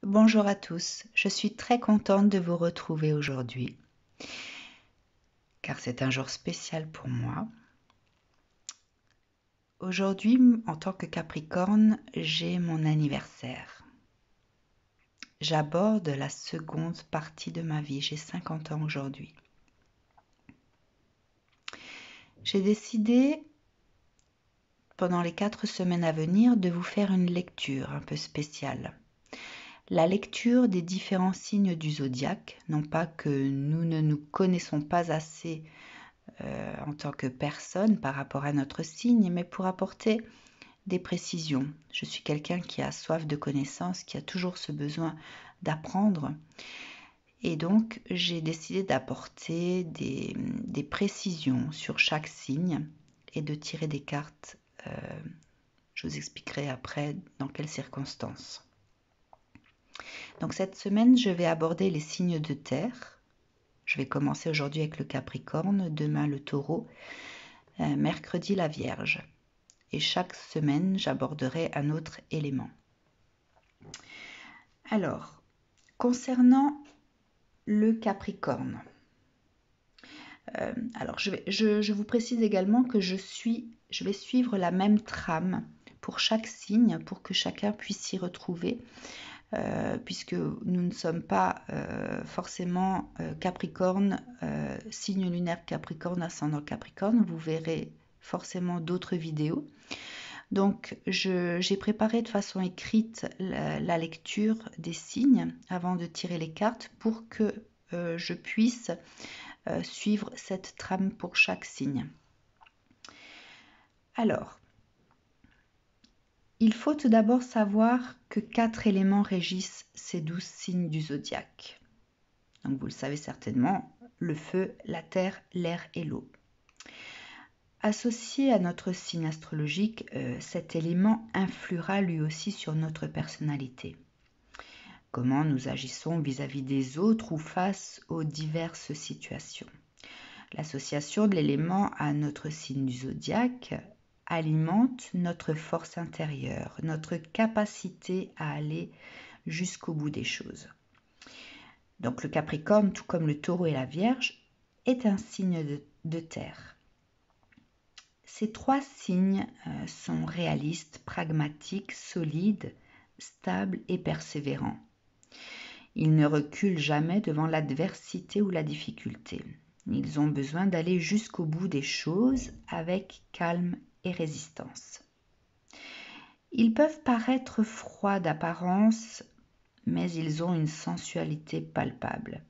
Bonjour à tous, je suis très contente de vous retrouver aujourd'hui, car c'est un jour spécial pour moi. Aujourd'hui, en tant que Capricorne, j'ai mon anniversaire. J'aborde la seconde partie de ma vie, j'ai 50 ans aujourd'hui. J'ai décidé, pendant les 4 semaines à venir, de vous faire une lecture un peu spéciale. La lecture des différents signes du zodiaque, non pas que nous ne nous connaissons pas assez en tant que personne par rapport à notre signe, mais pour apporter des précisions. Je suis quelqu'un qui a soif de connaissances, qui a toujours ce besoin d'apprendre. Et donc, j'ai décidé d'apporter des précisions sur chaque signe et de tirer des cartes. Je vous expliquerai après dans quelles circonstances. Donc cette semaine, je vais aborder les signes de terre. Je vais commencer aujourd'hui avec le Capricorne, demain le Taureau, mercredi la Vierge. Et chaque semaine, j'aborderai un autre élément. Alors, concernant le Capricorne, je vous précise également que je vais suivre la même trame pour chaque signe, pour que chacun puisse s'y retrouver, puisque nous ne sommes pas forcément Capricorne, signe lunaire Capricorne, ascendant Capricorne. Vous verrez forcément d'autres vidéos. Donc, j'ai préparé de façon écrite la lecture des signes avant de tirer les cartes pour que je puisse suivre cette trame pour chaque signe. Alors, il faut tout d'abord savoir que 4 éléments régissent ces 12 signes du zodiaque. Donc, vous le savez certainement, le feu, la terre, l'air et l'eau. Associé à notre signe astrologique, cet élément influera lui aussi sur notre personnalité. Comment nous agissons vis-à-vis des autres ou face aux diverses situations. L'association de l'élément à notre signe du zodiaque alimente notre force intérieure, notre capacité à aller jusqu'au bout des choses. Donc le Capricorne, tout comme le Taureau et la Vierge, est un signe de terre. Ces 3 signes sont réalistes, pragmatiques, solides, stables et persévérants. Ils ne reculent jamais devant l'adversité ou la difficulté. Ils ont besoin d'aller jusqu'au bout des choses avec calme et résistance. Ils peuvent paraître froids d'apparence, mais ils ont une sensualité palpable.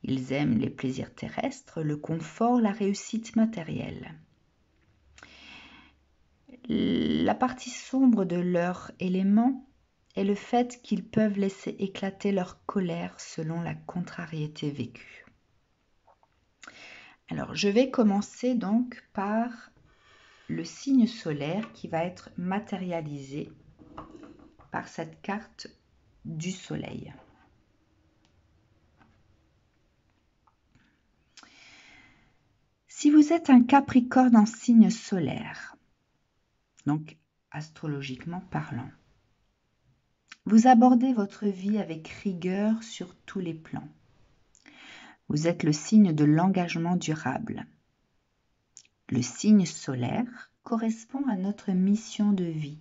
Ils aiment les plaisirs terrestres, le confort, la réussite matérielle. La partie sombre de leur élément est le fait qu'ils peuvent laisser éclater leur colère selon la contrariété vécue. Alors, je vais commencer donc par le signe solaire qui va être matérialisé par cette carte du soleil. Si vous êtes un Capricorne en signe solaire, donc astrologiquement parlant, vous abordez votre vie avec rigueur sur tous les plans. Vous êtes le signe de l'engagement durable. Le signe solaire correspond à notre mission de vie.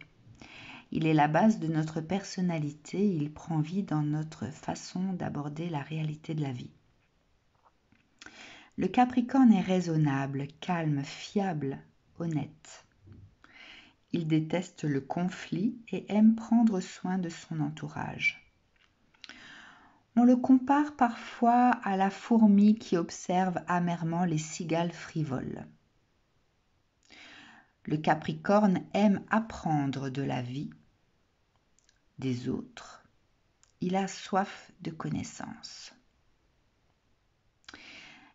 Il est la base de notre personnalité, il prend vie dans notre façon d'aborder la réalité de la vie. Le Capricorne est raisonnable, calme, fiable, honnête. Il déteste le conflit et aime prendre soin de son entourage. On le compare parfois à la fourmi qui observe amèrement les cigales frivoles. Le Capricorne aime apprendre de la vie, des autres. Il a soif de connaissances.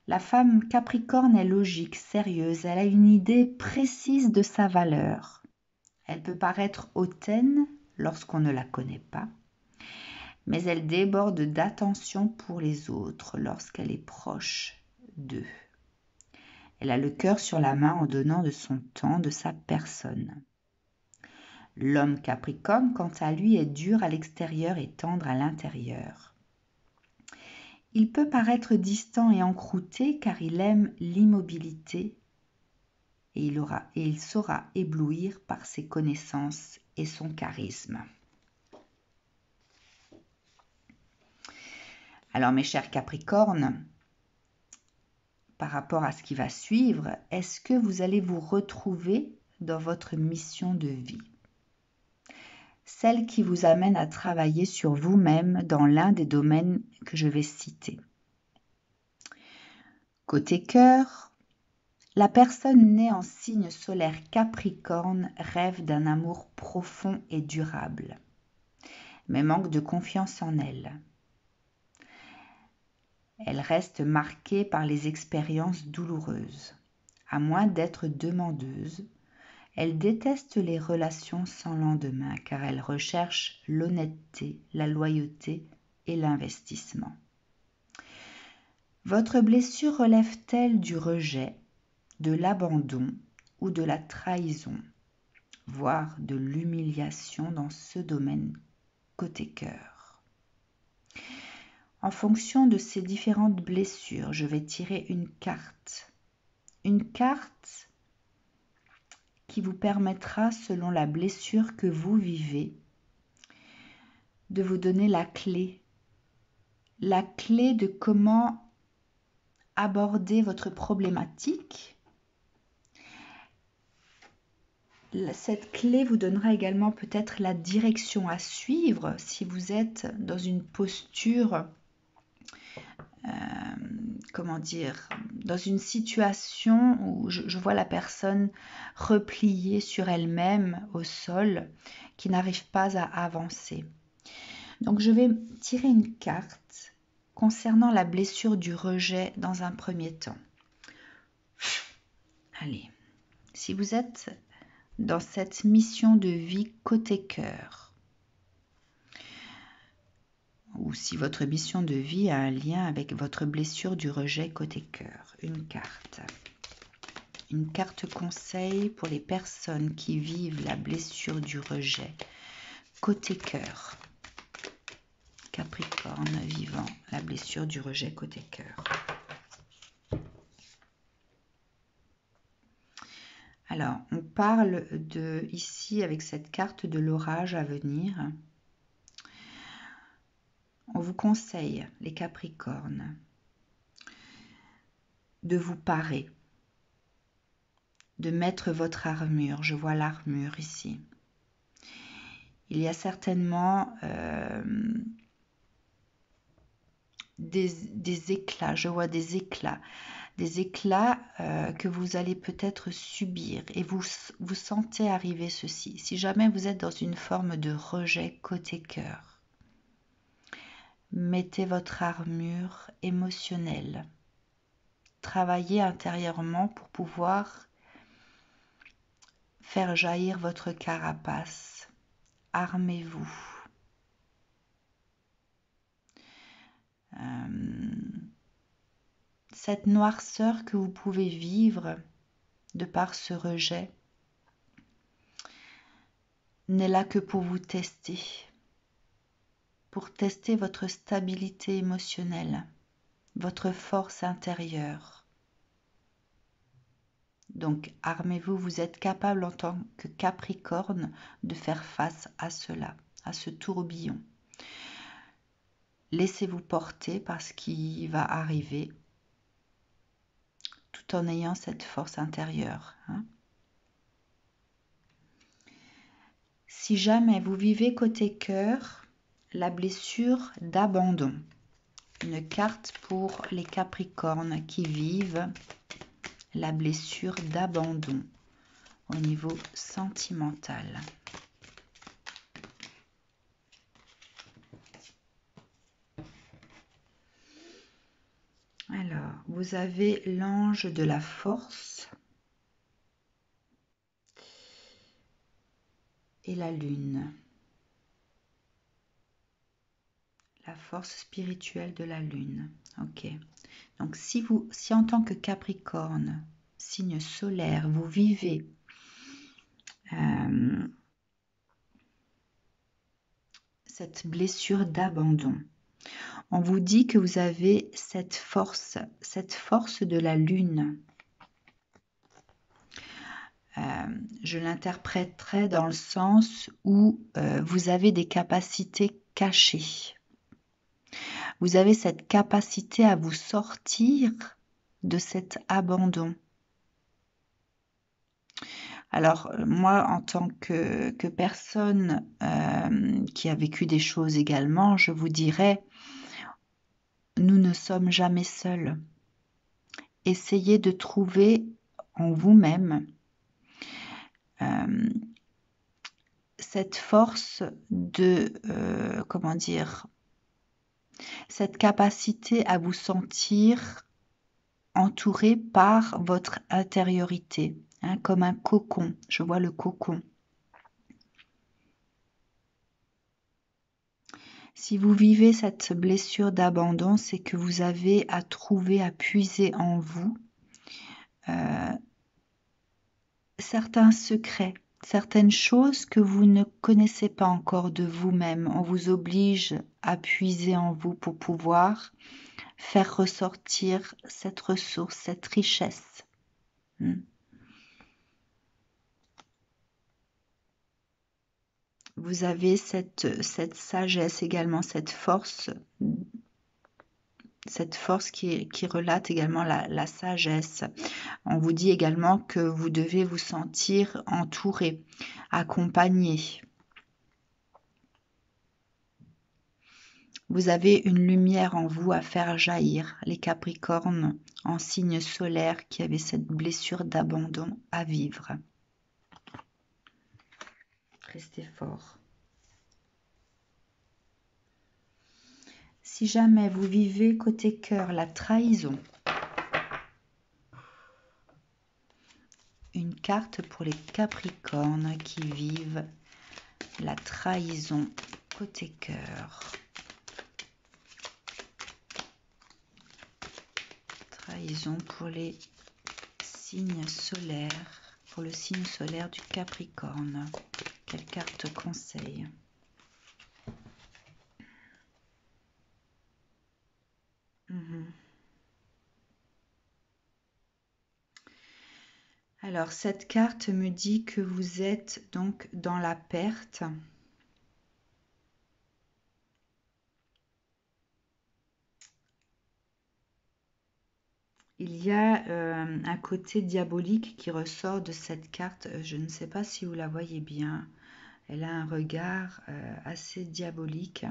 La femme Capricorne est logique, sérieuse, elle a une idée précise de sa valeur. Elle peut paraître hautaine lorsqu'on ne la connaît pas, mais elle déborde d'attention pour les autres lorsqu'elle est proche d'eux. Elle a le cœur sur la main en donnant de son temps, de sa personne. L'homme Capricorne, quant à lui, est dur à l'extérieur et tendre à l'intérieur. Il peut paraître distant et encrouté car il aime l'immobilité et il saura éblouir par ses connaissances et son charisme. Alors mes chers Capricornes, par rapport à ce qui va suivre, est-ce que vous allez vous retrouver dans votre mission de vie? Celle qui vous amène à travailler sur vous-même dans l'un des domaines que je vais citer. Côté cœur, la personne née en signe solaire Capricorne rêve d'un amour profond et durable, mais manque de confiance en elle. Elle reste marquée par les expériences douloureuses. À moins d'être demandeuse, elle déteste les relations sans lendemain car elle recherche l'honnêteté, la loyauté et l'investissement. Votre blessure relève-t-elle du rejet, de l'abandon ou de la trahison, voire de l'humiliation dans ce domaine côté cœur? En fonction de ces différentes blessures, je vais tirer une carte. Une carte qui vous permettra, selon la blessure que vous vivez, de vous donner la clé de comment aborder votre problématique. Cette clé vous donnera également peut-être la direction à suivre si vous êtes dans une posture, dans une situation où je vois la personne repliée sur elle-même au sol, qui n'arrive pas à avancer. Donc je vais tirer une carte concernant la blessure du rejet dans un premier temps. Allez, si vous êtes dans cette mission de vie côté cœur, ou si votre mission de vie a un lien avec votre blessure du rejet côté cœur, une carte conseil pour les personnes qui vivent la blessure du rejet côté cœur. Capricorne vivant la blessure du rejet côté cœur. Alors, on parle ici avec cette carte de l'orage à venir. On vous conseille, les Capricornes, de vous parer, de mettre votre armure. Je vois l'armure ici. Il y a certainement des éclats. Je vois des éclats que vous allez peut-être subir et vous sentez arriver ceci. Si jamais vous êtes dans une forme de rejet côté cœur, mettez votre armure émotionnelle. Travaillez intérieurement pour pouvoir faire jaillir votre carapace. Armez-vous. Cette noirceur que vous pouvez vivre de par ce rejet n'est là que pour vous tester, pour tester votre stabilité émotionnelle, votre force intérieure. Donc armez-vous, vous êtes capable en tant que Capricorne de faire face à cela, à ce tourbillon. Laissez-vous porter par ce qui va arriver, tout en ayant cette force intérieure. Si jamais vous vivez côté cœur, la blessure d'abandon, une carte pour les Capricornes qui vivent la blessure d'abandon au niveau sentimental. Alors, vous avez l'ange de la force et la lune. La force spirituelle de la lune. Ok. Donc, si en tant que Capricorne, signe solaire, vous vivez cette blessure d'abandon. On vous dit que vous avez cette force de la lune. Je l'interpréterai dans le sens où vous avez des capacités cachées. Vous avez cette capacité à vous sortir de cet abandon. Alors, moi, en tant que personne qui a vécu des choses également, je vous dirais, nous ne sommes jamais seuls. Essayez de trouver en vous-même cette force de, comment dire, cette capacité à vous sentir entouré par votre intériorité, hein, comme un cocon. Je vois le cocon. Si vous vivez cette blessure d'abandon, c'est que vous avez à trouver, à puiser en vous certains secrets, certaines choses que vous ne connaissez pas encore de vous-même. On vous oblige à puiser en vous pour pouvoir faire ressortir cette ressource, cette richesse. Vous avez cette sagesse également, cette force qui relate également la sagesse. On vous dit également que vous devez vous sentir entouré, accompagné. Vous avez une lumière en vous à faire jaillir, les Capricornes en signe solaire qui avaient cette blessure d'abandon à vivre. Restez fort. Si jamais vous vivez côté cœur la trahison, une carte pour les Capricornes qui vivent la trahison côté cœur. Trahison pour les signes solaires, pour le signe solaire du Capricorne. Quelle carte conseille? Alors, cette carte me dit que vous êtes donc dans la perte. Il y a un côté diabolique qui ressort de cette carte. Je ne sais pas si vous la voyez bien. Elle a un regard assez diabolique.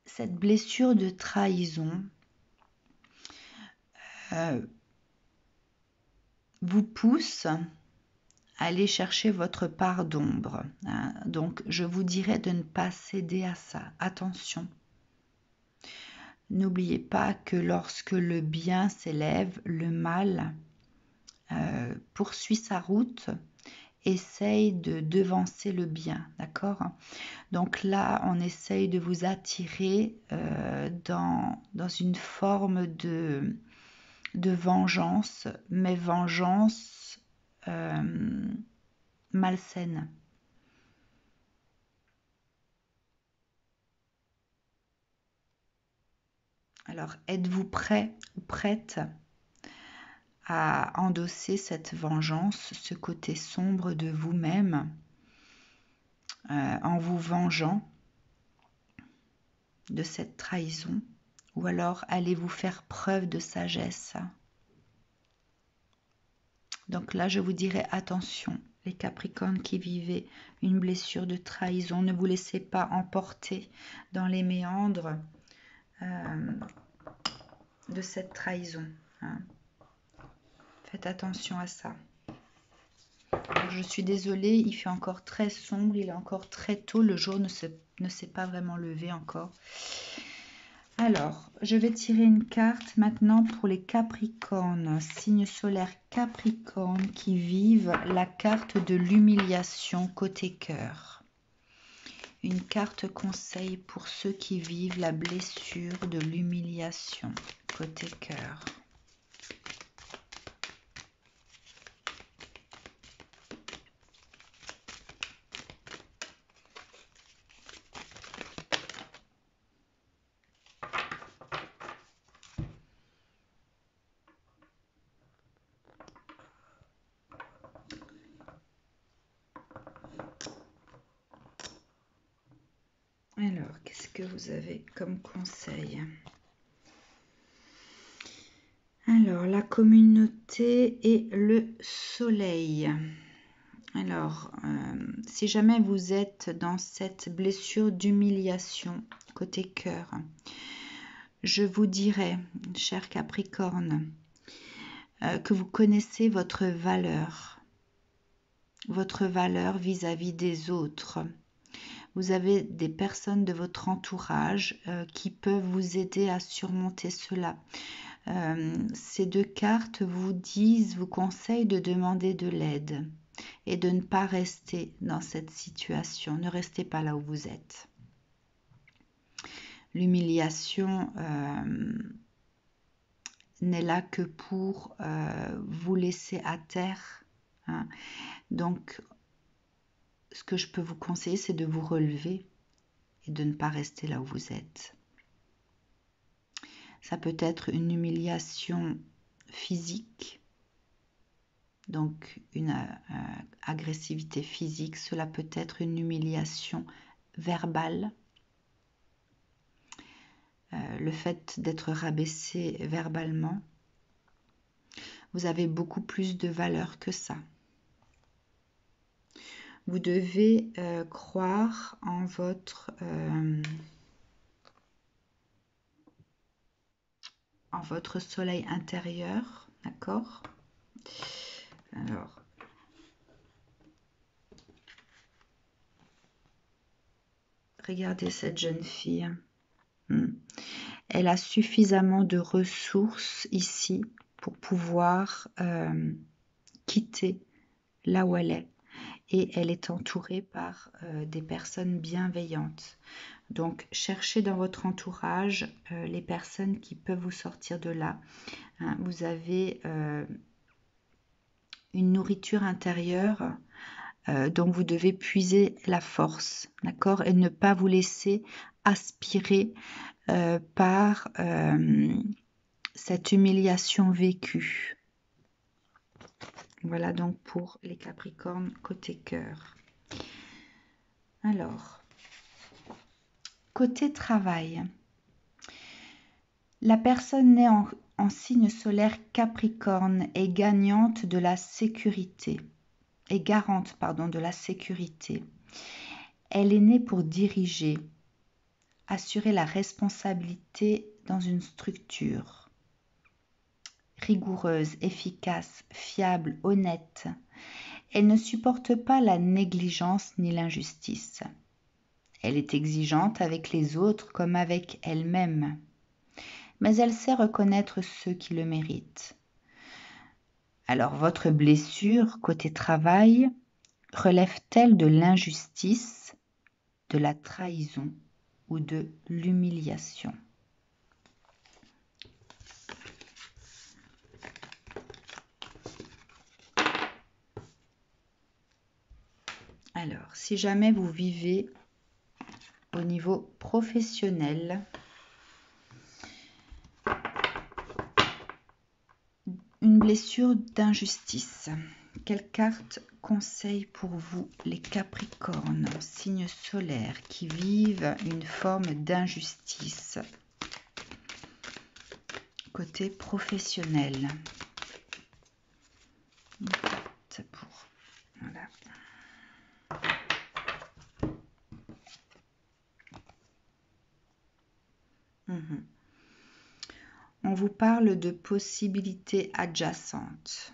Cette blessure de trahison vous pousse à aller chercher votre part d'ombre. Hein. Donc, je vous dirais de ne pas céder à ça. Attention. N'oubliez pas que lorsque le bien s'élève, le mal poursuit sa route, essaye de devancer le bien, d'accord? Donc là, on essaye de vous attirer dans une forme de vengeance, mais vengeance malsaine. Alors, êtes-vous prêt ou prête à endosser cette vengeance, ce côté sombre de vous-même, en vous vengeant de cette trahison, ou alors allez-vous faire preuve de sagesse? Donc là, je vous dirais attention, les Capricornes qui vivaient une blessure de trahison, ne vous laissez pas emporter dans les méandres de cette trahison. Hein. Faites attention à ça. Alors, je suis désolée, il fait encore très sombre, il est encore très tôt, le jour ne s'est pas vraiment levé encore. Alors, je vais tirer une carte maintenant pour les Capricornes, signe solaire Capricorne qui vivent la carte de l'humiliation côté cœur. Une carte conseil pour ceux qui vivent la blessure de l'humiliation côté cœur. Alors, qu'est-ce que vous avez comme conseil? Alors, la communauté et le soleil. Alors, si jamais vous êtes dans cette blessure d'humiliation côté cœur, je vous dirais, cher Capricorne, que vous connaissez votre valeur vis-à-vis des autres. Vous avez des personnes de votre entourage qui peuvent vous aider à surmonter cela. Ces deux cartes vous conseillent de demander de l'aide et de ne pas rester dans cette situation. Ne restez pas là où vous êtes. L'humiliation n'est là que pour vous laisser à terre. Hein. Donc, ce que je peux vous conseiller, c'est de vous relever et de ne pas rester là où vous êtes. Ça peut être une humiliation physique, donc une agressivité physique. Cela peut être une humiliation verbale. Le fait d'être rabaissé verbalement, vous avez beaucoup plus de valeur que ça. Vous devez croire en votre soleil intérieur, d'accord? Alors, regardez cette jeune fille. Elle a suffisamment de ressources ici pour pouvoir quitter là où elle est. Et elle est entourée par des personnes bienveillantes. Donc, cherchez dans votre entourage les personnes qui peuvent vous sortir de là. Hein, vous avez une nourriture intérieure dont vous devez puiser la force, d'accord? Et ne pas vous laisser aspirer par cette humiliation vécue. Voilà donc pour les Capricornes côté cœur. Alors, côté travail, la personne née en signe solaire Capricorne est gagnante de la sécurité, est garante, de la sécurité. Elle est née pour diriger, assurer la responsabilité dans une structure. Rigoureuse, efficace, fiable, honnête. Elle ne supporte pas la négligence ni l'injustice. Elle est exigeante avec les autres comme avec elle-même. Mais elle sait reconnaître ceux qui le méritent. Alors, votre blessure côté travail relève-t-elle de l'injustice, de la trahison ou de l'humiliation? Alors, si jamais vous vivez au niveau professionnel une blessure d'injustice, quelle carte conseille pour vous les Capricornes, signes solaires qui vivent une forme d'injustice côté professionnel? Une carte pour... Voilà. On vous parle de possibilités adjacentes.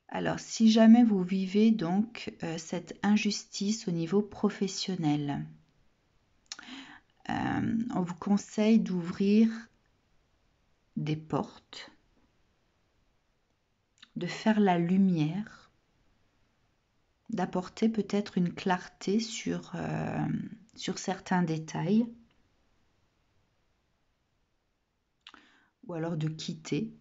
Alors, si jamais vous vivez donc cette injustice au niveau professionnel, on vous conseille d'ouvrir des portes, de faire la lumière, d'apporter peut-être une clarté sur certains détails, ou alors de quitter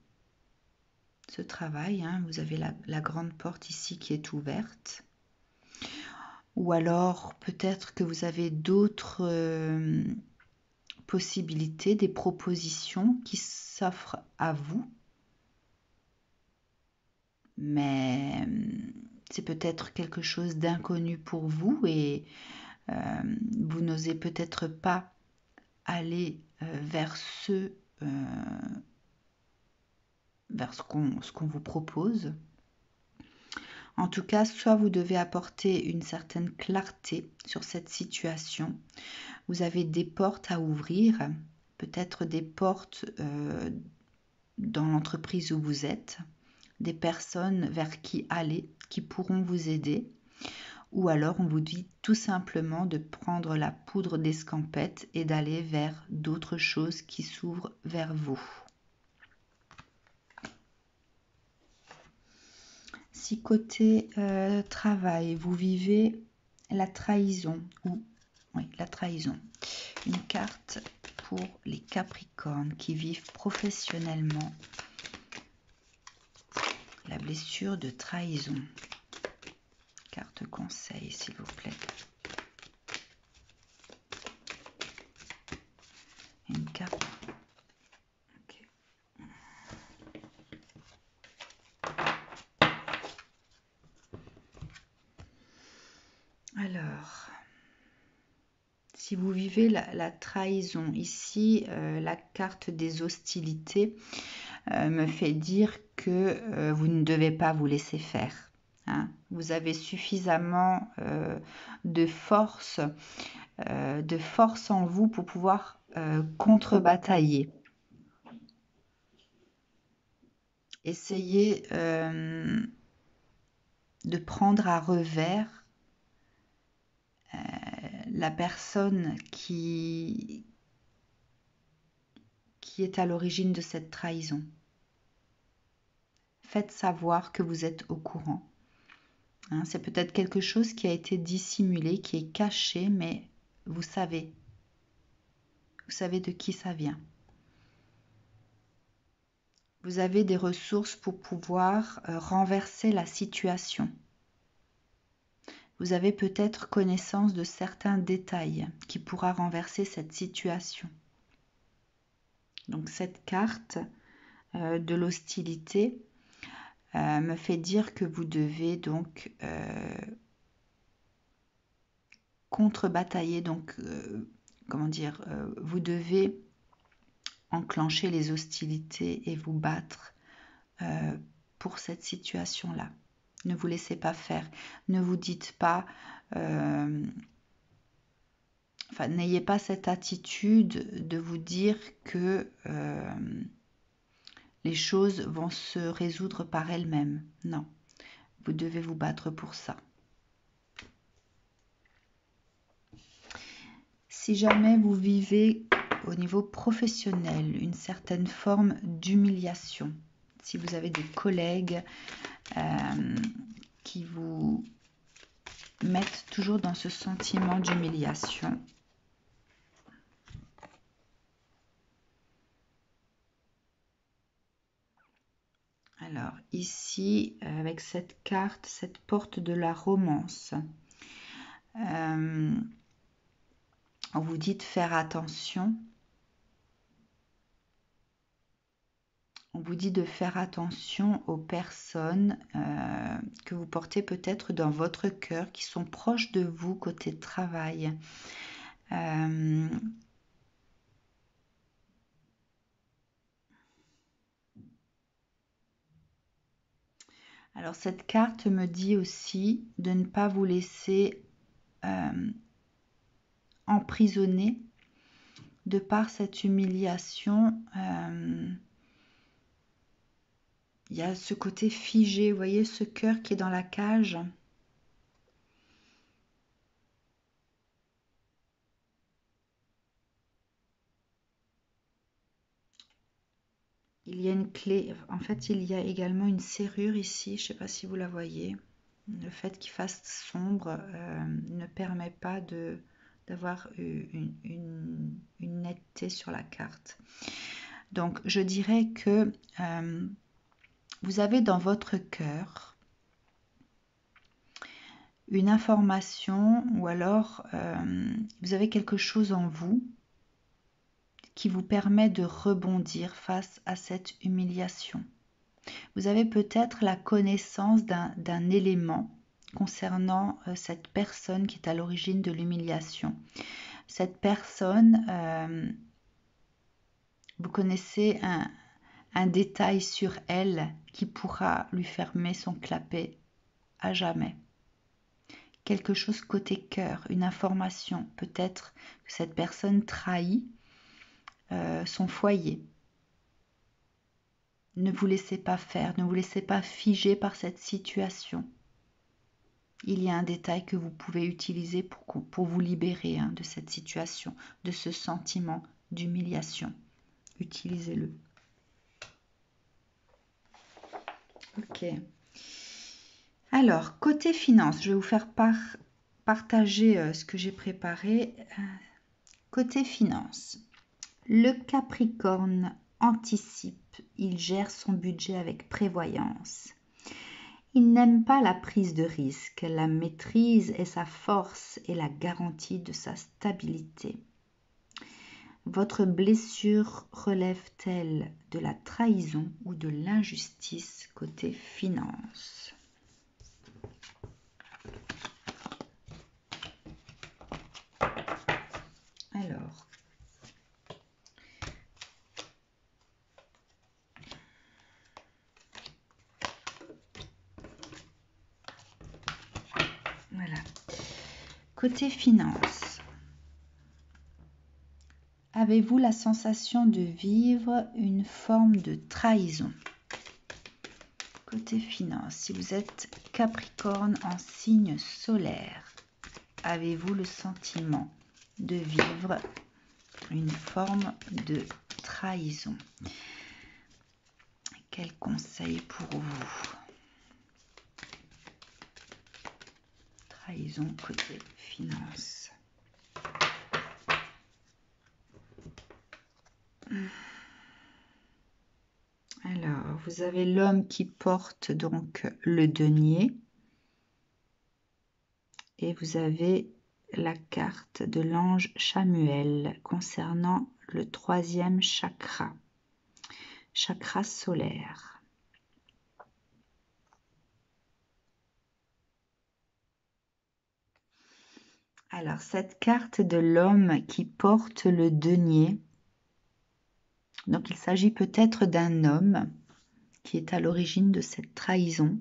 ce travail. Hein. Vous avez la grande porte ici qui est ouverte. Ou alors peut-être que vous avez d'autres possibilités, des propositions qui s'offrent à vous. Mais C'est peut-être quelque chose d'inconnu pour vous et vous n'osez peut-être pas aller vers ce qu'on vous propose. En tout cas, soit vous devez apporter une certaine clarté sur cette situation. Vous avez des portes à ouvrir, peut-être des portes dans l'entreprise où vous êtes, des personnes vers qui aller, qui pourront vous aider. Ou alors on vous dit tout simplement de prendre la poudre d'escampette et d'aller vers d'autres choses qui s'ouvrent vers vous. Si côté travail, vous vivez la trahison, la trahison, une carte pour les Capricornes qui vivent professionnellement la blessure de trahison. Carte conseil, s'il vous plaît. Une carte. Okay. Alors, si vous vivez la trahison, ici, la carte des hostilités me fait dire que vous ne devez pas vous laisser faire. Hein. Vous avez suffisamment de force en vous pour pouvoir contre-batailler. Essayez de prendre à revers la personne qui est à l'origine de cette trahison. Faites savoir que vous êtes au courant. Hein, c'est peut-être quelque chose qui a été dissimulé, qui est caché, mais vous savez. Vous savez de qui ça vient. Vous avez des ressources pour pouvoir renverser la situation. Vous avez peut-être connaissance de certains détails qui pourra renverser cette situation. Donc cette carte de l'hostilité me fait dire que vous devez donc contre-batailler, donc vous devez enclencher les hostilités et vous battre pour cette situation-là. Ne vous laissez pas faire. Ne vous dites pas... n'ayez pas cette attitude de vous dire que les choses vont se résoudre par elles-mêmes. Non. Vous devez vous battre pour ça. Si jamais vous vivez au niveau professionnel une certaine forme d'humiliation, si vous avez des collègues qui vous mettent toujours dans ce sentiment d'humiliation, alors ici avec cette carte, cette porte de la romance, on vous dit de faire attention. On vous dit de faire attention aux personnes que vous portez peut-être dans votre cœur, qui sont proches de vous côté travail. Alors cette carte me dit aussi de ne pas vous laisser emprisonner de par cette humiliation. Il y a ce côté figé, vous voyez ce cœur qui est dans la cage. Il y a une clé, en fait il y a également une serrure ici, je ne sais pas si vous la voyez. Le fait qu'il fasse sombre ne permet pas d'avoir une netteté sur la carte. Donc je dirais que vous avez dans votre cœur une information ou alors vous avez quelque chose en vous qui vous permet de rebondir face à cette humiliation. Vous avez peut-être la connaissance d'un élément concernant cette personne qui est à l'origine de l'humiliation. Cette personne, vous connaissez un détail sur elle qui pourra lui fermer son clapet à jamais. Quelque chose côté cœur, une information. Peut-être que cette personne trahit son foyer. Ne vous laissez pas faire, ne vous laissez pas figer par cette situation. Il y a un détail que vous pouvez utiliser pour vous libérer de cette situation, de ce sentiment d'humiliation. Utilisez-le. Ok. Alors, côté finance, je vais vous faire partager ce que j'ai préparé. Côté finance, le Capricorne anticipe, il gère son budget avec prévoyance. Il n'aime pas la prise de risque, la maîtrise est sa force et la garantie de sa stabilité. Votre blessure relève-t-elle de la trahison ou de l'injustice côté finance? Alors, voilà. Côté finance, avez-vous la sensation de vivre une forme de trahison? Côté finance, si vous êtes Capricorne en signe solaire, avez-vous le sentiment de vivre une forme de trahison? Quel conseil pour vous? Trahison côté finance. Alors, vous avez l'homme qui porte donc le denier. Et vous avez la carte de l'ange Chamuel concernant le 3e chakra, chakra solaire. Alors, cette carte de l'homme qui porte le denier, donc il s'agit peut-être d'un homme qui est à l'origine de cette trahison.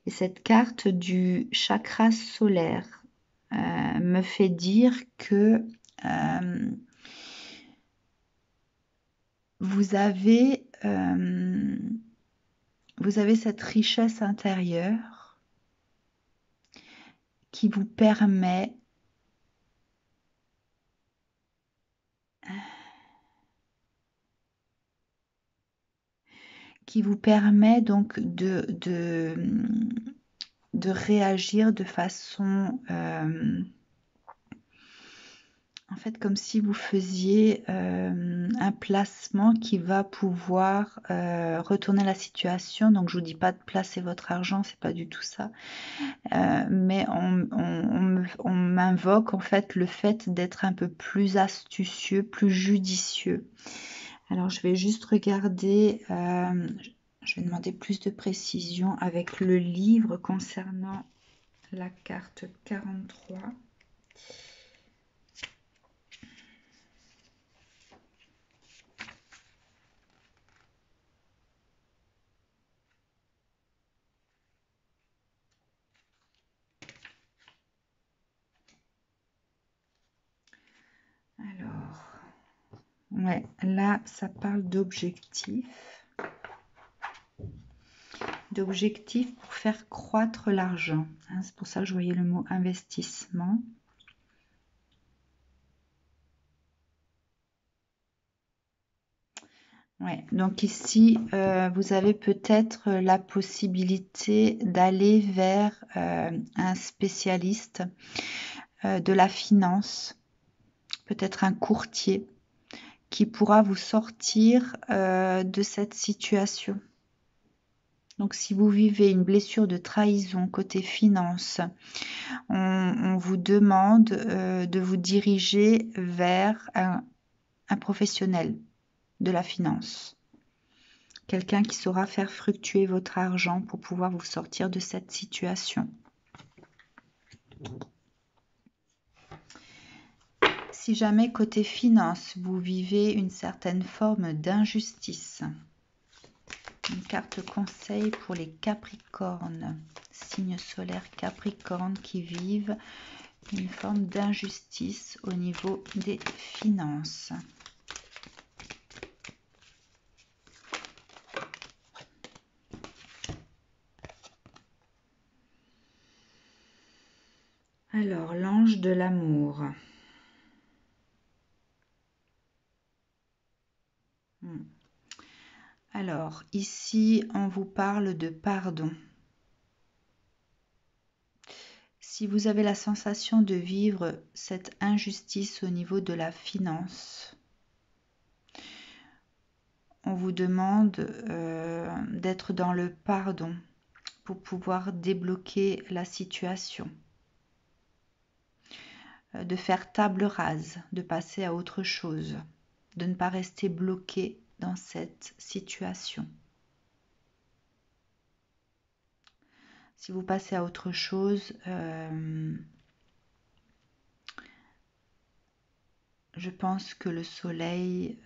Et cette carte du chakra solaire me fait dire que vous avez cette richesse intérieure qui vous permet donc de réagir de façon en fait comme si vous faisiez un placement qui va pouvoir retourner la situation. Donc je vous dis pas de placer votre argent, c'est pas du tout ça, mais on m'invoque en fait le fait d'être un peu plus astucieux, plus judicieux. Alors je vais juste regarder, je vais demander plus de précision avec le livre concernant la carte 43. Alors, ouais, là, ça parle d'objectifs. D'objectifs pour faire croître l'argent. Hein, c'est pour ça que je voyais le mot investissement. Ouais, donc ici, vous avez peut-être la possibilité d'aller vers un spécialiste de la finance, peut-être un courtier, qui pourra vous sortir de cette situation. Donc si vous vivez une blessure de trahison côté finance, on vous demande de vous diriger vers un professionnel de la finance. Quelqu'un qui saura faire fructuer votre argent pour pouvoir vous sortir de cette situation. Si jamais côté finance, vous vivez une certaine forme d'injustice, une carte conseil pour les Capricornes, signe solaire Capricorne qui vivent une forme d'injustice au niveau des finances. Alors, l'ange de l'amour. Alors, ici, on vous parle de pardon. Si vous avez la sensation de vivre cette injustice au niveau de la finance, on vous demande d'être dans le pardon pour pouvoir débloquer la situation, de faire table rase, de passer à autre chose, de ne pas rester bloqué dans cette situation. Si vous passez à autre chose, je pense que le soleil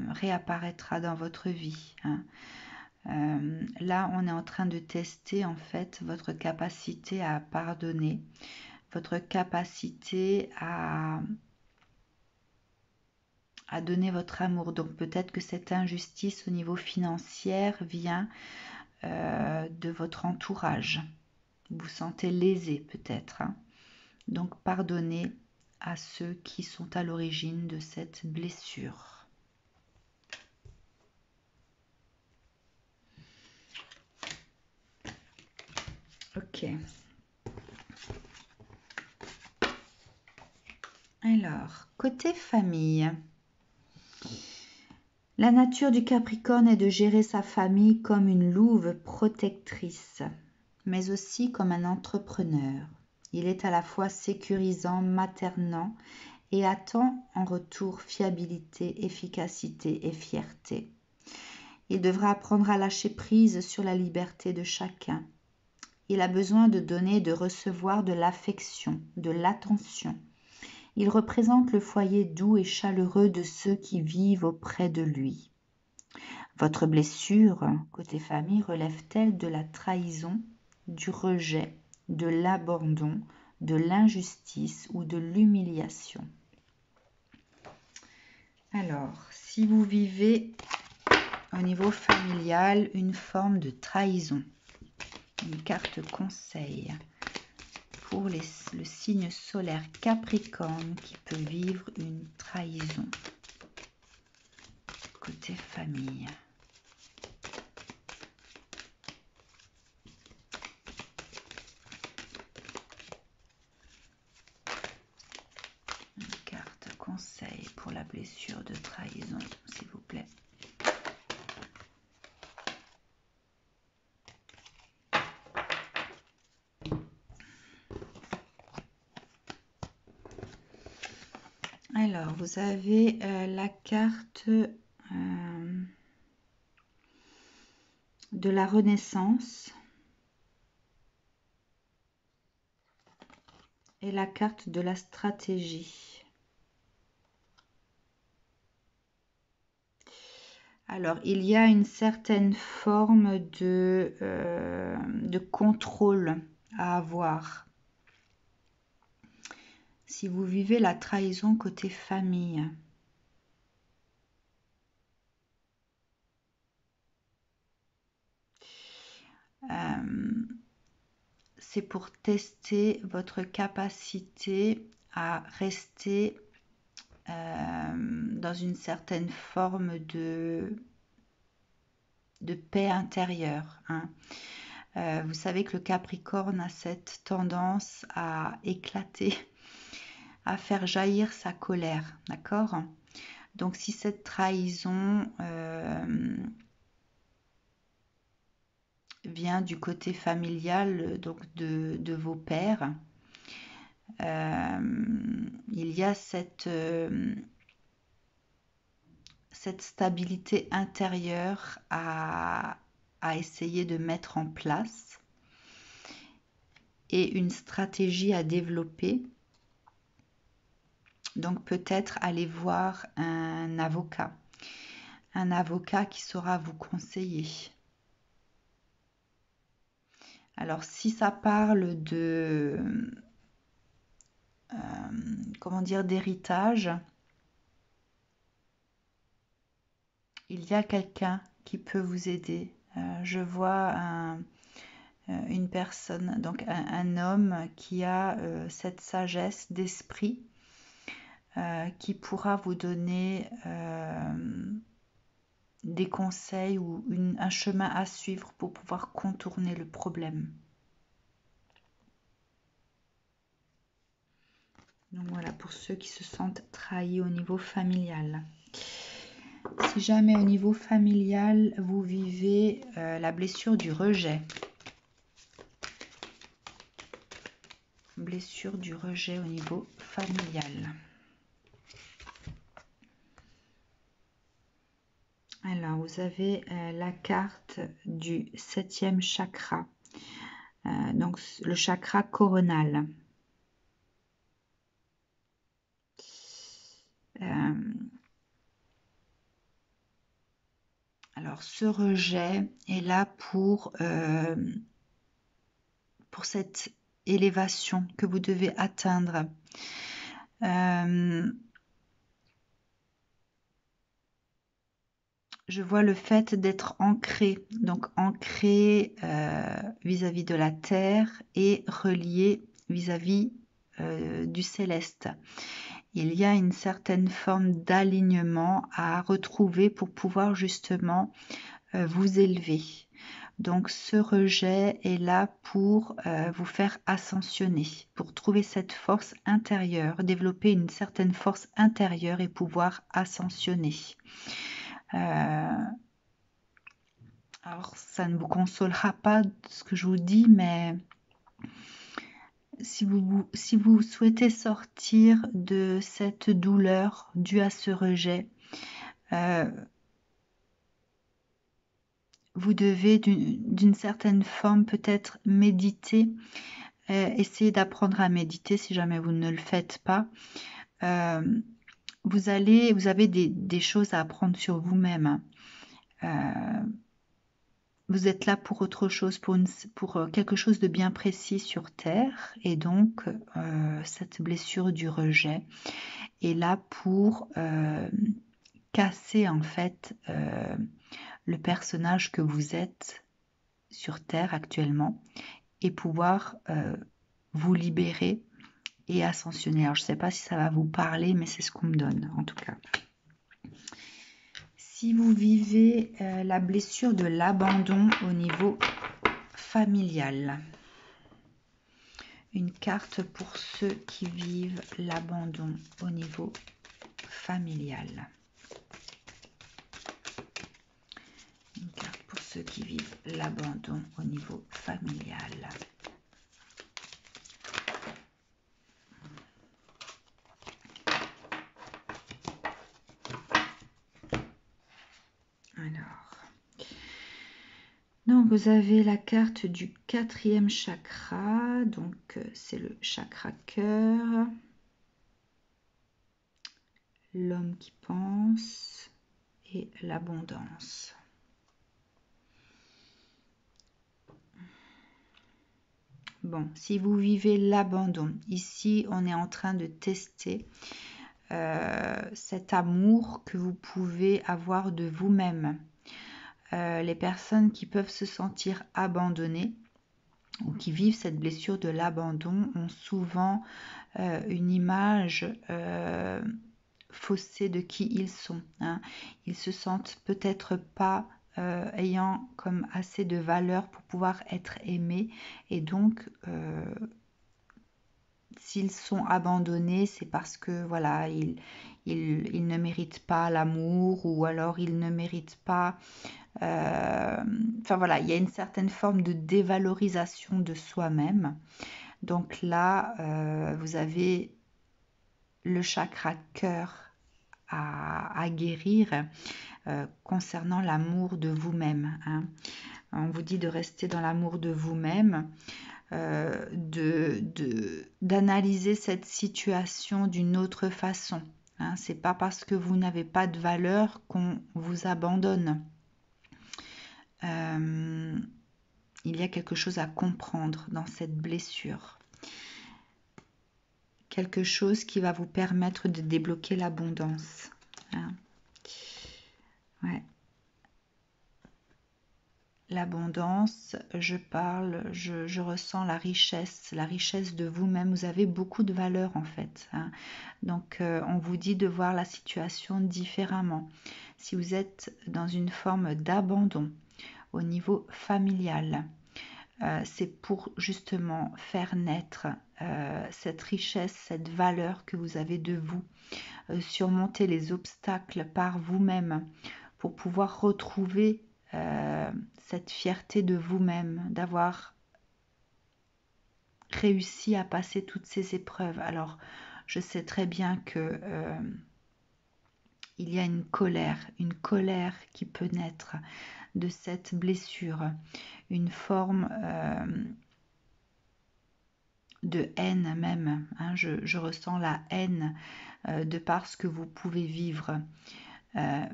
réapparaîtra dans votre vie. Hein. Là, on est en train de tester en fait votre capacité à pardonner, votre capacité à donner votre amour. Donc peut-être que cette injustice au niveau financier vient de votre entourage. Vous vous sentez lésé peut-être. Hein. Donc pardonnez à ceux qui sont à l'origine de cette blessure. Ok. Alors, côté famille. La nature du Capricorne est de gérer sa famille comme une louve protectrice, mais aussi comme un entrepreneur. Il est à la fois sécurisant, maternant et attend en retour fiabilité, efficacité et fierté. Il devra apprendre à lâcher prise sur la liberté de chacun. Il a besoin de donner et de recevoir de l'affection, de l'attention. Il représente le foyer doux et chaleureux de ceux qui vivent auprès de lui. Votre blessure, côté famille, relève-t-elle de la trahison, du rejet, de l'abandon, de l'injustice ou de l'humiliation? Alors, si vous vivez au niveau familial une forme de trahison, une carte conseil pour le signe solaire Capricorne qui peut vivre une trahison côté famille. Une carte conseil pour la blessure de trahison, s'il vous plaît. Alors, vous avez la carte de la Renaissance et la carte de la stratégie. Alors, il y a une certaine forme de contrôle à avoir. Si vous vivez la trahison côté famille, c'est pour tester votre capacité à rester dans une certaine forme de paix intérieure. Hein. Vous savez que le Capricorne a cette tendance à éclater, à faire jaillir sa colère, d'accord? Donc si cette trahison vient du côté familial, donc de vos pères, il y a cette cette stabilité intérieure à essayer de mettre en place et une stratégie à développer. Donc peut-être aller voir un avocat qui saura vous conseiller. Alors si ça parle de comment dire, d'héritage, il y a quelqu'un qui peut vous aider. Je vois une personne, donc un homme qui a cette sagesse d'esprit qui pourra vous donner des conseils ou un chemin à suivre pour pouvoir contourner le problème. Donc voilà, pour ceux qui se sentent trahis au niveau familial. Si jamais au niveau familial, vous vivez la blessure du rejet. Blessure du rejet au niveau familial. Alors, vous avez la carte du 7e chakra. Donc, le chakra coronal. Alors, ce rejet est là pour cette élévation que vous devez atteindre. Je vois le fait d'être ancré, donc ancré vis-à-vis de la terre et relié vis-à-vis du céleste. Il y a une certaine forme d'alignement à retrouver pour pouvoir justement vous élever. Donc ce rejet est là pour vous faire ascensionner, pour trouver cette force intérieure, développer une certaine force intérieure et pouvoir ascensionner. Alors ça ne vous consolera pas ce que je vous dis, mais si vous souhaitez sortir de cette douleur due à ce rejet, vous devez d'une certaine forme peut-être méditer, essayer d'apprendre à méditer si jamais vous ne le faites pas. Vous avez des choses à apprendre sur vous-même. Vous êtes là pour autre chose, pour quelque chose de bien précis sur Terre. Et donc, cette blessure du rejet est là pour casser en fait le personnage que vous êtes sur Terre actuellement et pouvoir vous libérer et ascensionner. Alors, je ne sais pas si ça va vous parler, mais c'est ce qu'on me donne en tout cas. Si vous vivez la blessure de l'abandon au niveau familial, une carte pour ceux qui vivent l'abandon au niveau familial. Une carte pour ceux qui vivent l'abandon au niveau familial. Donc vous avez la carte du 4e chakra, donc c'est le chakra cœur, l'homme qui pense et l'abondance. Bon, si vous vivez l'abandon, ici on est en train de tester cet amour que vous pouvez avoir de vous-même. Les personnes qui peuvent se sentir abandonnées ou qui vivent cette blessure de l'abandon ont souvent une image faussée de qui ils sont. Hein. Ils se sentent peut-être pas ayant comme assez de valeur pour pouvoir être aimés et donc s'ils sont abandonnés, c'est parce que voilà, ils ne méritent pas l'amour ou alors ils ne méritent pas. Enfin voilà, il y a une certaine forme de dévalorisation de soi-même. Donc là, vous avez le chakra cœur à guérir concernant l'amour de vous-même. Hein. On vous dit de rester dans l'amour de vous-même, d'analyser cette situation d'une autre façon. Hein. C'est pas parce que vous n'avez pas de valeur qu'on vous abandonne. Il y a quelque chose à comprendre dans cette blessure. Quelque chose qui va vous permettre de débloquer l'abondance. Hein. Ouais. L'abondance, je ressens la richesse de vous-même. Vous avez beaucoup de valeur en fait. Hein. Donc, on vous dit de voir la situation différemment. Si vous êtes dans une forme d'abandon au niveau familial, c'est pour justement faire naître cette richesse, cette valeur que vous avez de vous, surmonter les obstacles par vous-même pour pouvoir retrouver cette fierté de vous-même, d'avoir réussi à passer toutes ces épreuves. Alors, je sais très bien que il y a une colère qui peut naître de cette blessure, une forme de haine même. Hein, je ressens la haine de par ce que vous pouvez vivre.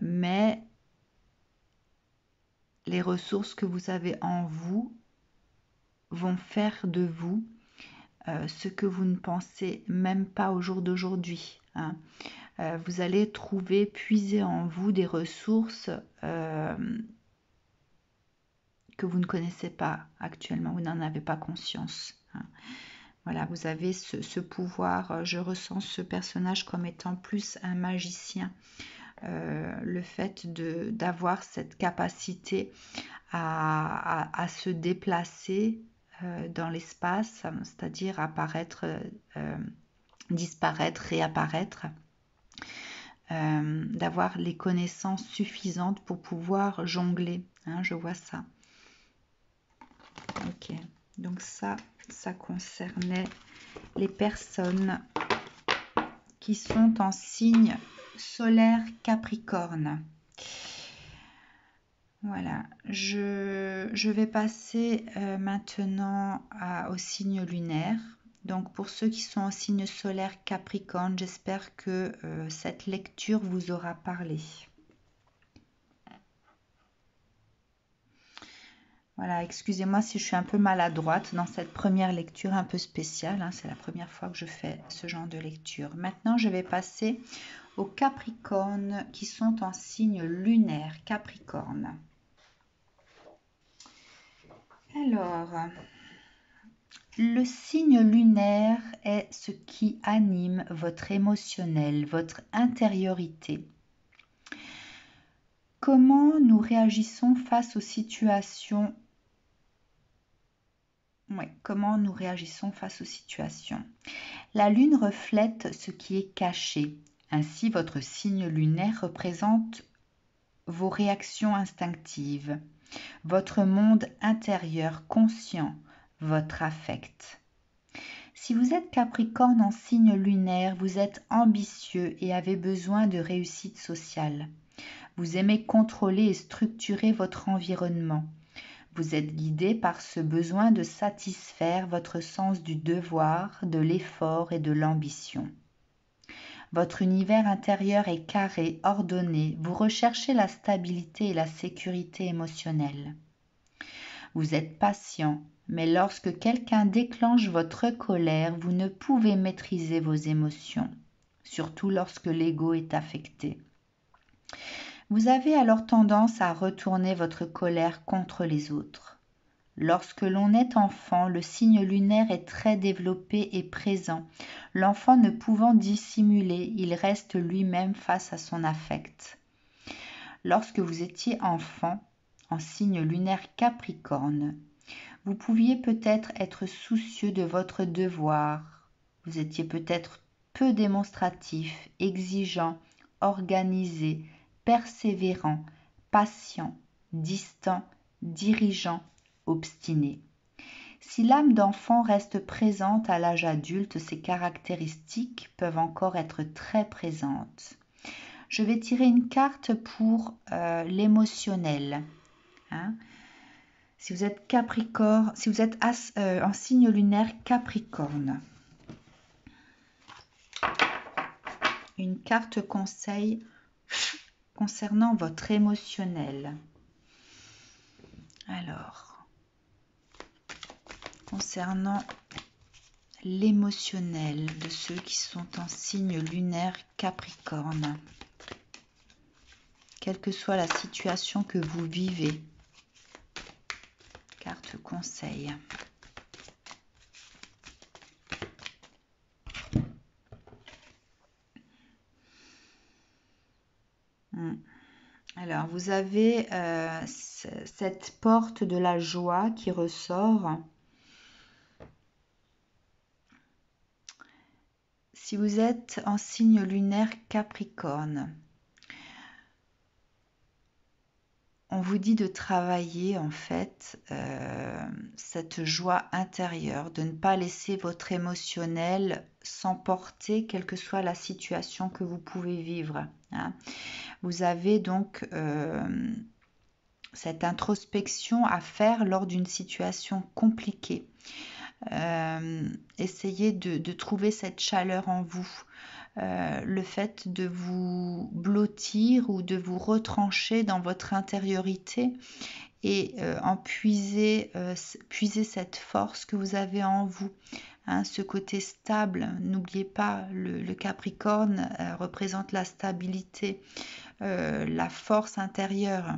Mais les ressources que vous avez en vous vont faire de vous ce que vous ne pensez même pas au jour d'aujourd'hui. Hein. Vous allez trouver, puiser en vous des ressources que vous ne connaissez pas actuellement, vous n'en avez pas conscience. Hein. Voilà, vous avez ce pouvoir, je ressens ce personnage comme étant plus un magicien. Le fait d'avoir cette capacité à se déplacer dans l'espace, c'est-à-dire apparaître, disparaître, réapparaître, d'avoir les connaissances suffisantes pour pouvoir jongler. Hein, je vois ça. Ok, donc ça concernait les personnes qui sont en signe solaire Capricorne. Voilà, je vais passer maintenant au signe lunaire. Donc pour ceux qui sont en signe solaire Capricorne, j'espère que cette lecture vous aura parlé. Voilà, excusez-moi si je suis un peu maladroite dans cette première lecture un peu spéciale. Hein, c'est la première fois que je fais ce genre de lecture. Maintenant, je vais passer aux Capricornes qui sont en signe lunaire Capricorne. Alors, le signe lunaire est ce qui anime votre émotionnel, votre intériorité. Comment nous réagissons face aux situations? Comment nous réagissons face aux situations? La lune reflète ce qui est caché. Ainsi, votre signe lunaire représente vos réactions instinctives, votre monde intérieur conscient, votre affect. Si vous êtes Capricorne en signe lunaire, vous êtes ambitieux et avez besoin de réussite sociale. Vous aimez contrôler et structurer votre environnement. Vous êtes guidé par ce besoin de satisfaire votre sens du devoir, de l'effort et de l'ambition. Votre univers intérieur est carré, ordonné. Vous recherchez la stabilité et la sécurité émotionnelle. Vous êtes patient, mais lorsque quelqu'un déclenche votre colère, vous ne pouvez maîtriser vos émotions, surtout lorsque l'ego est affecté. Vous avez alors tendance à retourner votre colère contre les autres. Lorsque l'on est enfant, le signe lunaire est très développé et présent. L'enfant ne pouvant dissimuler, il reste lui-même face à son affect. Lorsque vous étiez enfant, en signe lunaire Capricorne, vous pouviez peut-être être soucieux de votre devoir. Vous étiez peut-être peu démonstratif, exigeant, organisé, persévérant, patient, distant, dirigeant, obstiné. Si l'âme d'enfant reste présente à l'âge adulte, ces caractéristiques peuvent encore être très présentes. Je vais tirer une carte pour l'émotionnel. Hein. Si vous êtes Capricorne, si vous êtes en signe lunaire Capricorne. Une carte conseil concernant votre émotionnel. Alors, concernant l'émotionnel de ceux qui sont en signe lunaire Capricorne, quelle que soit la situation que vous vivez, carte conseil. Alors, vous avez cette porte de la joie qui ressort. Si vous êtes en signe lunaire Capricorne, on vous dit de travailler en fait cette joie intérieure, de ne pas laisser votre émotionnel s'emporter, quelle que soit la situation que vous pouvez vivre. Hein. Vous avez donc cette introspection à faire lors d'une situation compliquée. Essayez de trouver cette chaleur en vous. Le fait de vous blottir ou de vous retrancher dans votre intériorité et puiser cette force que vous avez en vous. Hein, ce côté stable, n'oubliez pas, le Capricorne représente la stabilité, la force intérieure.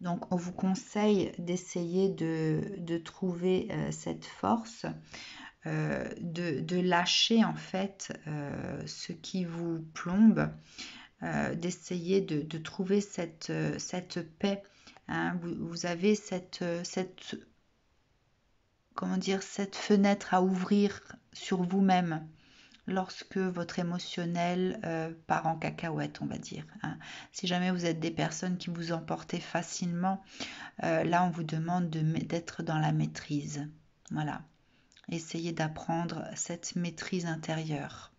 Donc, on vous conseille d'essayer de trouver cette force, de lâcher en fait ce qui vous plombe, d'essayer de trouver cette paix. Hein. Vous avez cette fenêtre à ouvrir sur vous-même lorsque votre émotionnel part en cacahuète, on va dire. Hein. Si jamais vous êtes des personnes qui vous emportez facilement, là on vous demande d'être dans la maîtrise. Voilà. Essayez d'apprendre cette maîtrise intérieure,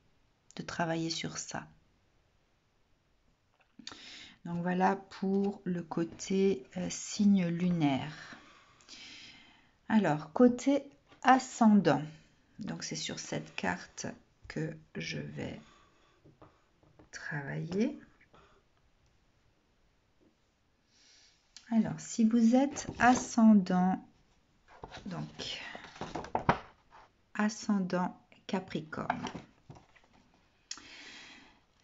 de travailler sur ça. Donc voilà pour le côté signe lunaire. Alors, côté ascendant. Donc c'est sur cette carte que je vais travailler. Alors, si vous êtes ascendant, donc ascendant Capricorne.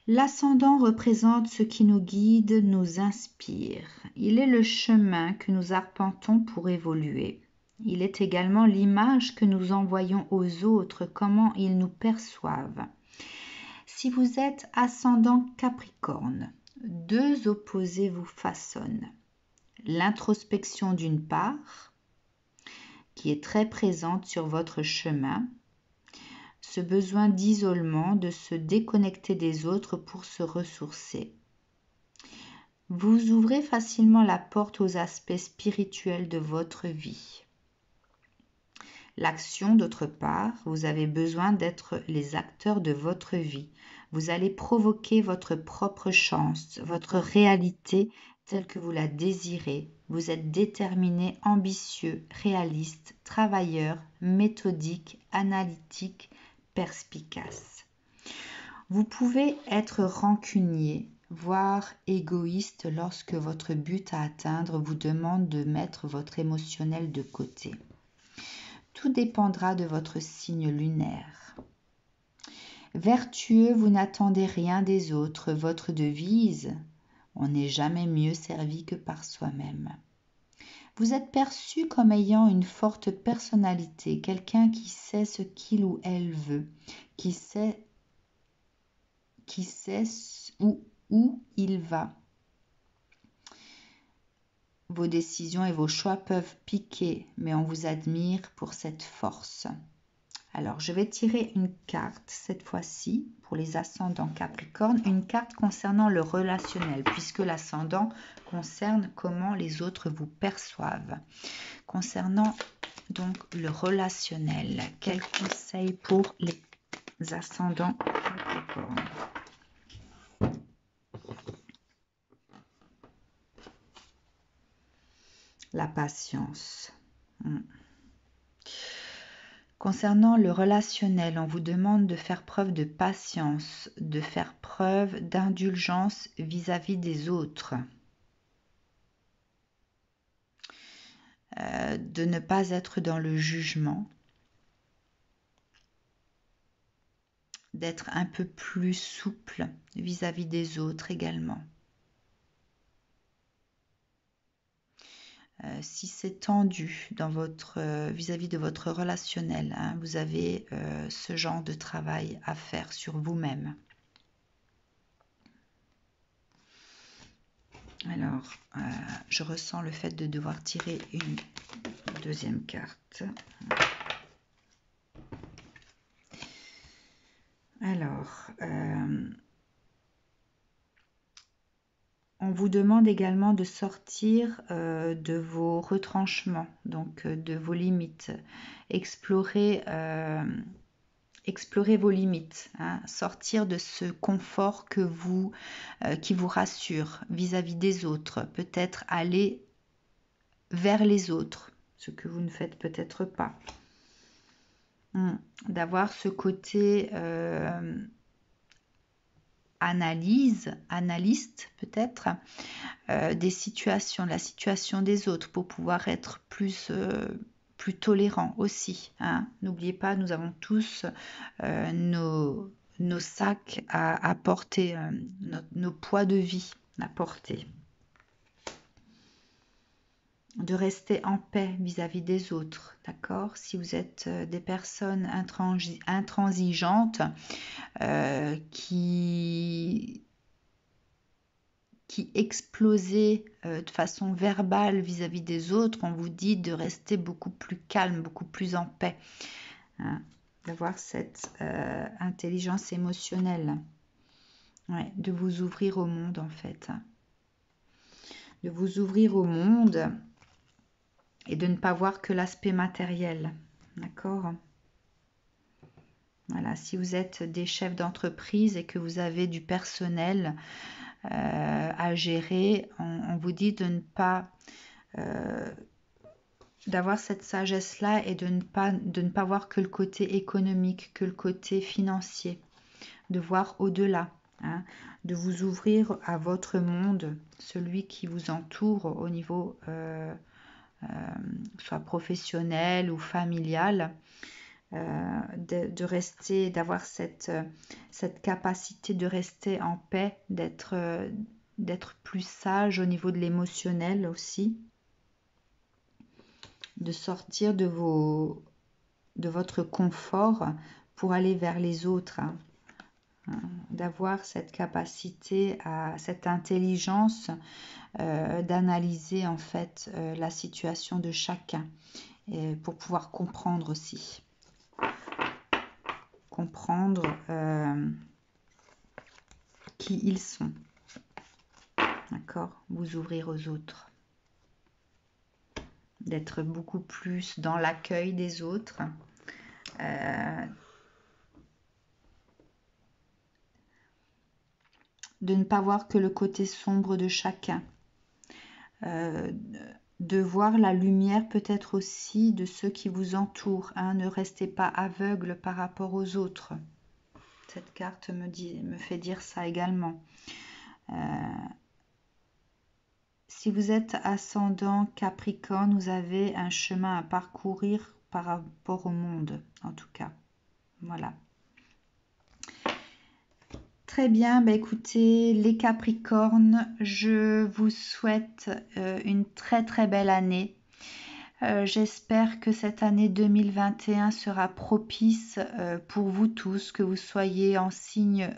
L'ascendant représente ce qui nous guide, nous inspire. Il est le chemin que nous arpentons pour évoluer. Il est également l'image que nous envoyons aux autres, comment ils nous perçoivent. Si vous êtes ascendant Capricorne, deux opposés vous façonnent. L'introspection d'une part, qui est très présente sur votre chemin, ce besoin d'isolement, de se déconnecter des autres pour se ressourcer. Vous ouvrez facilement la porte aux aspects spirituels de votre vie. L'action, d'autre part, vous avez besoin d'être les acteurs de votre vie. Vous allez provoquer votre propre chance, votre réalité telle que vous la désirez. Vous êtes déterminé, ambitieux, réaliste, travailleur, méthodique, analytique, perspicace. Vous pouvez être rancunier, voire égoïste lorsque votre but à atteindre vous demande de mettre votre émotionnel de côté. Tout dépendra de votre signe lunaire. Vertueux, vous n'attendez rien des autres. Votre devise, on n'est jamais mieux servi que par soi-même. Vous êtes perçu comme ayant une forte personnalité, quelqu'un qui sait ce qu'il ou elle veut, qui sait où il va. Vos décisions et vos choix peuvent piquer, mais on vous admire pour cette force. Alors, je vais tirer une carte, cette fois-ci, pour les ascendants Capricorne, une carte concernant le relationnel, puisque l'ascendant concerne comment les autres vous perçoivent. Concernant donc le relationnel, quel conseil pour les ascendants Capricorne ? La patience. Concernant le relationnel, on vous demande de faire preuve de patience, de faire preuve d'indulgence vis-à-vis des autres, de ne pas être dans le jugement, d'être un peu plus souple vis-à-vis des autres également. Si c'est tendu dans votre vis-à-vis de votre relationnel, hein, vous avez ce genre de travail à faire sur vous-même. Alors, je ressens le fait de devoir tirer une deuxième carte. Alors, on vous demande également de sortir de vos retranchements, donc de vos limites. Explorer vos limites, hein, sortir de ce confort qui vous rassure vis-à-vis des autres, peut-être aller vers les autres, ce que vous ne faites peut-être pas. D'avoir ce côté analyste peut-être, des situations, la situation des autres pour pouvoir être plus tolérant aussi. Hein. N'oubliez pas, nous avons tous nos sacs à porter, nos poids de vie à porter. De rester en paix vis-à-vis des autres, d'accord? Si vous êtes des personnes intransigeantes qui explosez de façon verbale vis-à-vis des autres, on vous dit de rester beaucoup plus calme, beaucoup plus en paix, hein, d'avoir cette intelligence émotionnelle, ouais, de vous ouvrir au monde en fait, hein, de vous ouvrir au monde et de ne pas voir que l'aspect matériel, d'accord? Voilà, si vous êtes des chefs d'entreprise et que vous avez du personnel à gérer, on vous dit de ne pas d'avoir cette sagesse-là et de ne pas voir que le côté économique, que le côté financier, de voir au-delà, hein, de vous ouvrir à votre monde, celui qui vous entoure au niveau soit professionnel ou familial, de rester, d'avoir cette capacité de rester en paix, d'être plus sage au niveau de l'émotionnel aussi, de sortir de votre confort pour aller vers les autres, hein, d'avoir cette capacité, cette intelligence d'analyser en fait la situation de chacun pour pouvoir comprendre aussi. Comprendre qui ils sont. D'accord? Vous ouvrir aux autres. D'être beaucoup plus dans l'accueil des autres. De ne pas voir que le côté sombre de chacun. De voir la lumière peut-être aussi de ceux qui vous entourent. Hein. Ne restez pas aveugle par rapport aux autres. Cette carte me fait dire ça également. Si vous êtes ascendant Capricorne, vous avez un chemin à parcourir par rapport au monde, en tout cas. Voilà. Très bien, bah écoutez, les Capricornes, je vous souhaite une très très belle année. J'espère que cette année 2021 sera propice pour vous tous, que vous soyez en signe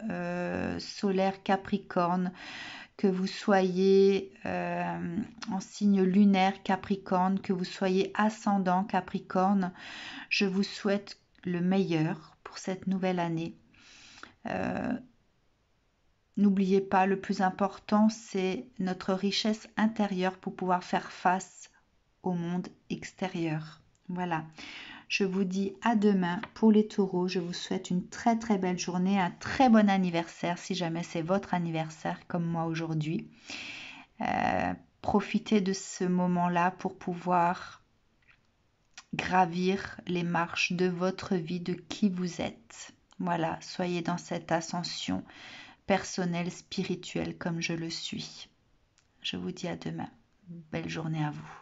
solaire Capricorne, que vous soyez en signe lunaire Capricorne, que vous soyez ascendant Capricorne. Je vous souhaite le meilleur pour cette nouvelle année. N'oubliez pas, le plus important, c'est notre richesse intérieure pour pouvoir faire face au monde extérieur. Voilà. Je vous dis à demain pour les taureaux. Je vous souhaite une très très belle journée, un très bon anniversaire si jamais c'est votre anniversaire comme moi aujourd'hui. Profitez de ce moment-là pour pouvoir gravir les marches de votre vie, de qui vous êtes. Voilà, soyez dans cette ascension personnelle, spirituelle comme je le suis. Je vous dis à demain. Belle journée à vous.